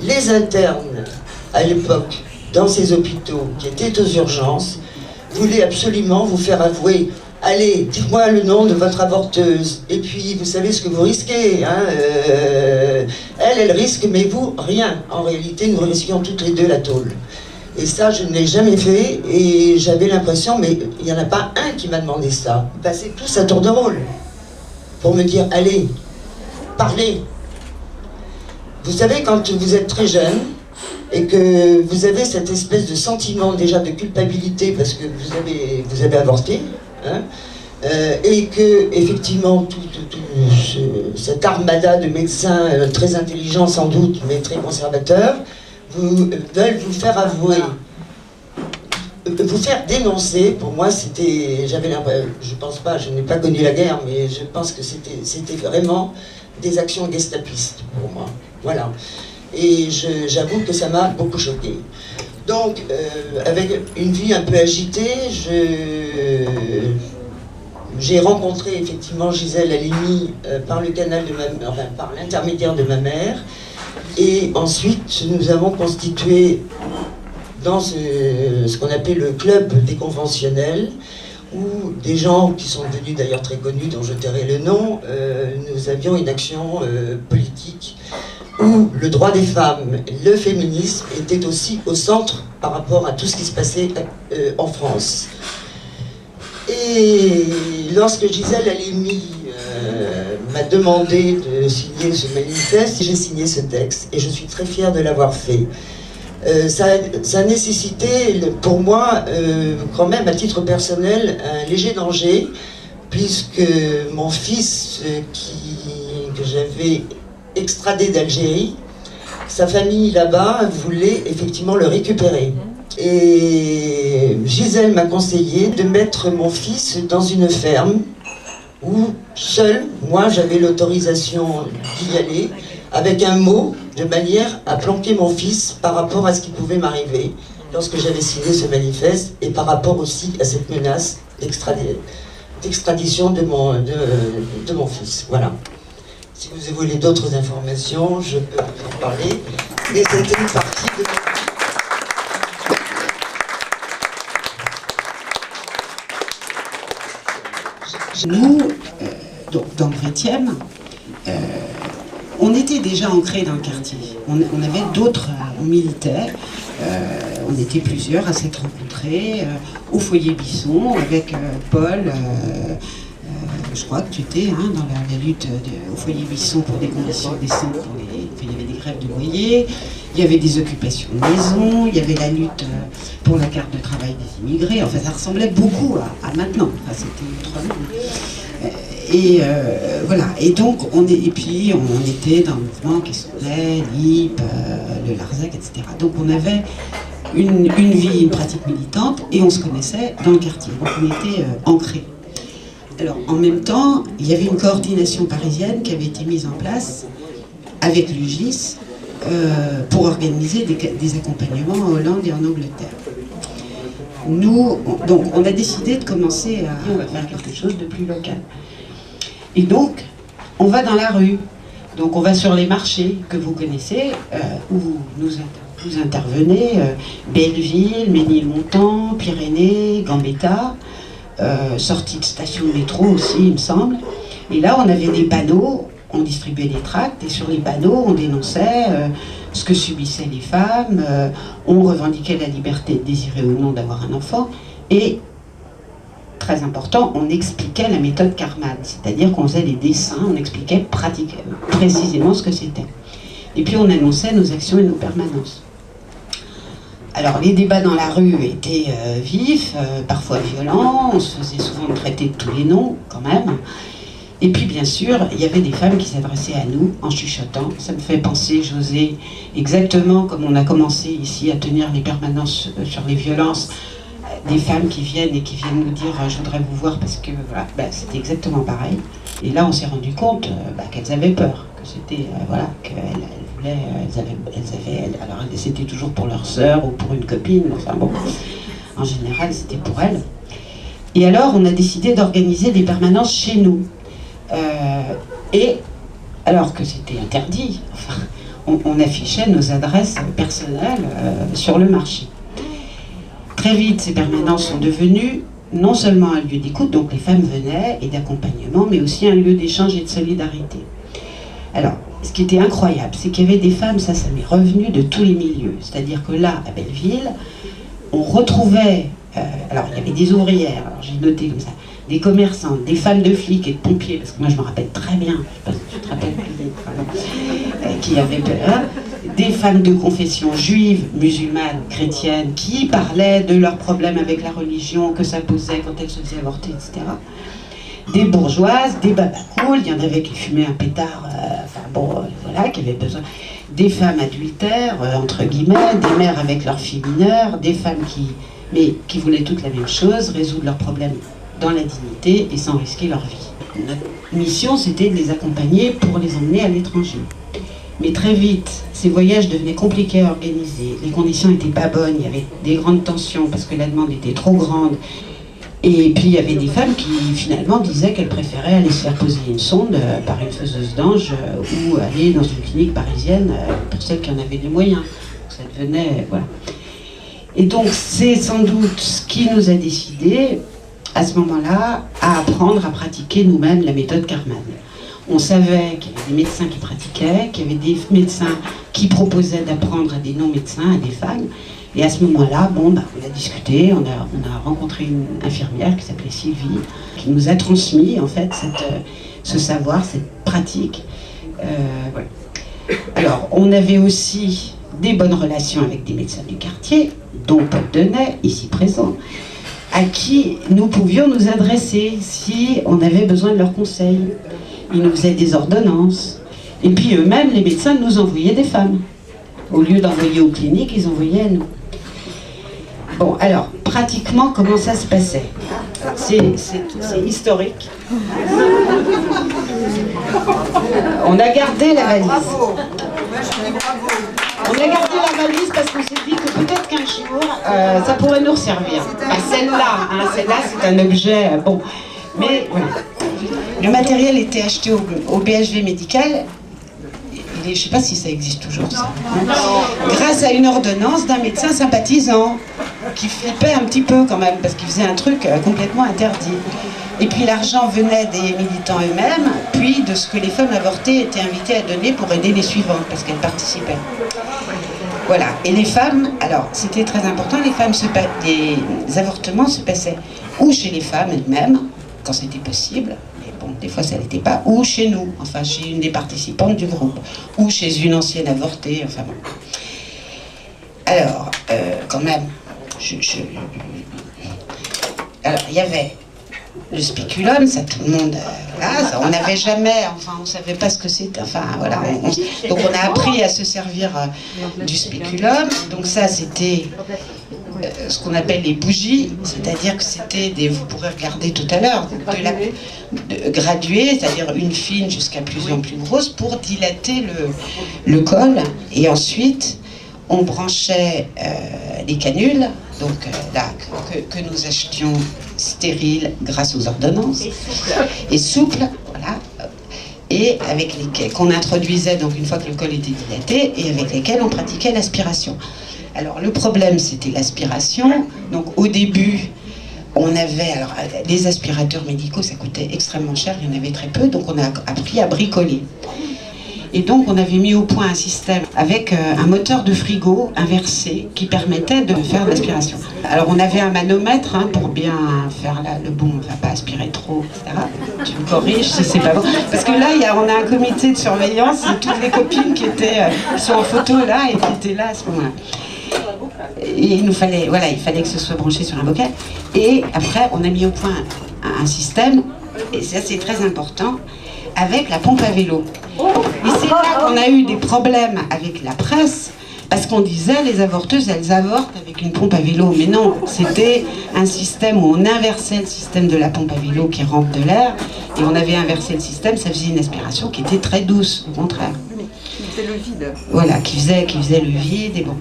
Les internes, à l'époque, dans ces hôpitaux qui étaient aux urgences, voulaient absolument vous faire avouer. Allez, dites-moi le nom de votre avorteuse. Et puis, vous savez ce que vous risquez. Hein, elle risque, mais vous, rien. En réalité, nous risquions toutes les deux la tôle. Et ça, je ne l'ai jamais fait. Et j'avais l'impression, mais il n'y en a pas un qui m'a demandé ça. Ils passaient tous à tour de rôle. Pour me dire, allez, parlez. Vous savez, quand vous êtes très jeune, et que vous avez cette espèce de sentiment déjà de culpabilité parce que vous avez avorté, hein, et que effectivement cette armada de médecins très intelligents sans doute, mais très conservateurs, veulent vous faire avouer, vous faire dénoncer. Pour moi, c'était, j'avais l'impression, je pense pas, je n'ai pas connu la guerre, mais je pense que c'était vraiment des actions gestapistes pour moi. Voilà. Et j'avoue que ça m'a beaucoup choqué. Donc, avec une vie un peu agitée, j'ai rencontré effectivement Gisèle Halimi par le canal de par l'intermédiaire de ma mère. Et ensuite, nous avons constitué dans ce qu'on appelait le club des conventionnels, où des gens qui sont devenus d'ailleurs très connus, dont je tairai le nom, nous avions une action politique où le droit des femmes, le féminisme était aussi au centre par rapport à tout ce qui se passait en France. Et lorsque Gisèle Halimi m'a demandé de signer ce manifeste, j'ai signé ce texte et je suis très fière de l'avoir fait. Ça nécessitait pour moi, quand même à titre personnel, un léger danger, puisque mon fils que j'avais extradé d'Algérie, sa famille là-bas voulait effectivement le récupérer. Et Gisèle m'a conseillé de mettre mon fils dans une ferme où seul, moi j'avais l'autorisation d'y aller, avec un mot de manière à planquer mon fils par rapport à ce qui pouvait m'arriver lorsque j'avais signé ce manifeste, et par rapport aussi à cette menace d'extradition de mon fils. Voilà. Si vous voulez d'autres informations, je peux vous en parler. Mais c'était une partie de... Nous, donc dans le 20e, on était déjà ancrés dans le quartier. On avait d'autres militaires. On était plusieurs à s'être rencontrés au foyer Bisson avec Paul. Je crois que tu étais dans la lutte au foyer Bisson pour des conditions décentes. Il y avait des grèves de loyer, il y avait des occupations de maisons, il y avait la lutte pour la carte de travail des immigrés. Enfin, ça ressemblait beaucoup à maintenant. Enfin, c'était autrement. Et voilà. Et donc, et puis on était dans le mouvement qui s'appelait LIP, le Larzac, etc. Donc, on avait une vie, une pratique militante, et on se connaissait dans le quartier. Donc, on était ancrés. Alors, en même temps, il y avait une coordination parisienne qui avait été mise en place avec l'UGIS pour organiser des accompagnements en Hollande et en Angleterre. Nous, donc, on a décidé de commencer on va faire quelque chose de plus local. Et donc, on va dans la rue. Donc, on va sur les marchés que vous connaissez, où vous intervenez, Belleville, Ménilmontant, Pyrénées, Gambetta. Sortie de station de métro aussi, il me semble. Et là, on avait des panneaux, on distribuait des tracts, et sur les panneaux, on dénonçait ce que subissaient les femmes, on revendiquait la liberté de désirer ou non d'avoir un enfant, et, très important, on expliquait la méthode Karman, c'est-à-dire qu'on faisait des dessins, on expliquait précisément ce que c'était. Et puis on annonçait nos actions et nos permanences. Alors les débats dans la rue étaient vifs, parfois violents, on se faisait souvent traiter de tous les noms quand même. Et puis bien sûr, il y avait des femmes qui s'adressaient à nous en chuchotant. Ça me fait penser, José, exactement comme on a commencé ici à tenir les permanences sur les violences, des femmes qui viennent nous dire « je voudrais vous voir parce que… » voilà, c'était exactement pareil. Et là on s'est rendu compte qu'elles avaient peur, que c'était, voilà, qu'elles voulaient, alors c'était toujours pour leur sœur ou pour une copine, enfin bon, en général c'était pour elles. Et alors on a décidé d'organiser des permanences chez nous. Et alors que c'était interdit, enfin, on affichait nos adresses personnelles sur le marché. Très vite, ces permanences sont devenues non seulement un lieu d'écoute, donc les femmes venaient, et d'accompagnement, mais aussi un lieu d'échange et de solidarité. Alors, ce qui était incroyable, c'est qu'il y avait des femmes, ça m'est revenu de tous les milieux. C'est-à-dire que là, à Belleville, on retrouvait, alors il y avait des ouvrières, alors j'ai noté comme ça, des commerçantes, des femmes de flics et de pompiers, parce que moi je me rappelle très bien, je sais pas si tu te rappelles plus vite, qui avaient peur, des femmes de confession juive, musulmane, chrétienne, qui parlaient de leurs problèmes avec la religion, que ça posait quand elles se faisaient avorter, etc. Des bourgeoises, des babacools, il y en avait qui fumaient un pétard, voilà, qui avaient besoin. Des femmes adultères, entre guillemets, des mères avec leurs filles mineures, des femmes qui voulaient toutes la même chose, résoudre leurs problèmes dans la dignité et sans risquer leur vie. Notre mission, c'était de les accompagner pour les emmener à l'étranger. Mais très vite, ces voyages devenaient compliqués à organiser, les conditions n'étaient pas bonnes, il y avait des grandes tensions parce que la demande était trop grande. Et puis il y avait des femmes qui finalement disaient qu'elles préféraient aller se faire poser une sonde par une faiseuse d'ange ou aller dans une clinique parisienne pour celles qui en avaient les moyens. Ça devenait, voilà. Et donc c'est sans doute ce qui nous a décidé à ce moment-là à apprendre à pratiquer nous-mêmes la méthode Karman. On savait qu'il y avait des médecins qui pratiquaient, qu'il y avait des médecins qui proposaient d'apprendre à des non-médecins, à des femmes. Et à ce moment-là, on a discuté, on a rencontré une infirmière qui s'appelait Sylvie, qui nous a transmis en fait ce savoir, cette pratique. Voilà. Alors, on avait aussi des bonnes relations avec des médecins du quartier, dont Paul Denay, ici présent, à qui nous pouvions nous adresser si on avait besoin de leurs conseils. Ils nous faisaient des ordonnances. Et puis eux-mêmes, les médecins nous envoyaient des femmes. Au lieu d'envoyer aux cliniques, ils envoyaient à nous. Bon, alors, pratiquement, comment ça se passait? C'est historique. On a gardé la valise. On a gardé la valise parce qu'on s'est dit que peut-être qu'un jour, ça pourrait nous servir. Celle-là, c'est un objet, bon. Mais voilà. Le matériel était acheté au BHV médical. Je ne sais pas si ça existe toujours, ça. Grâce à une ordonnance d'un médecin sympathisant, qui flippait un petit peu quand même, parce qu'il faisait un truc complètement interdit. Et puis l'argent venait des militants eux-mêmes, puis de ce que les femmes avortées étaient invitées à donner pour aider les suivantes, parce qu'elles participaient. Voilà. Et les femmes, alors c'était très important, les avortements se passaient ou chez les femmes elles-mêmes, quand c'était possible, mais bon, des fois ça n'était pas, ou chez nous, enfin chez une des participantes du groupe, ou chez une ancienne avortée, enfin bon. Alors, quand même, alors il y avait le spéculum, ça tout le monde, voilà, ça, on n'avait jamais, enfin on savait pas ce que c'était, enfin voilà, donc on a appris à se servir du spéculum, donc ça c'était ce qu'on appelle les bougies, c'est-à-dire que c'était vous pourrez regarder tout à l'heure, graduées, c'est-à-dire une fine jusqu'à plus en plus grosse pour dilater le col, et ensuite on branchait les canules, donc là, que nous achetions stériles grâce aux ordonnances, et souples, voilà, et avec lesquels qu'on introduisait donc une fois que le col était dilaté, et avec lesquels on pratiquait l'aspiration. Alors le problème c'était l'aspiration, donc au début on avait, alors les aspirateurs médicaux ça coûtait extrêmement cher, il y en avait très peu, donc on a appris à bricoler. Et donc on avait mis au point un système avec un moteur de frigo inversé qui permettait de faire l'aspiration. Alors on avait un manomètre pour bien faire le bon, on ne va pas aspirer trop, etc. Tu me corriges si c'est pas bon. Parce que là on a un comité de surveillance et toutes les copines qui sont en photo là et qui étaient là à ce moment-là. Et il fallait que ce soit branché sur un bocal. Et après, on a mis au point un système, et ça c'est très important, avec la pompe à vélo. Et c'est là qu'on a eu des problèmes avec la presse, parce qu'on disait les avorteuses, elles avortent avec une pompe à vélo. Mais non, c'était un système où on inversait le système de la pompe à vélo qui rentre de l'air, et on avait inversé le système, ça faisait une aspiration qui était très douce, au contraire. Qui faisait le vide. Voilà, qui faisait le vide, et bon.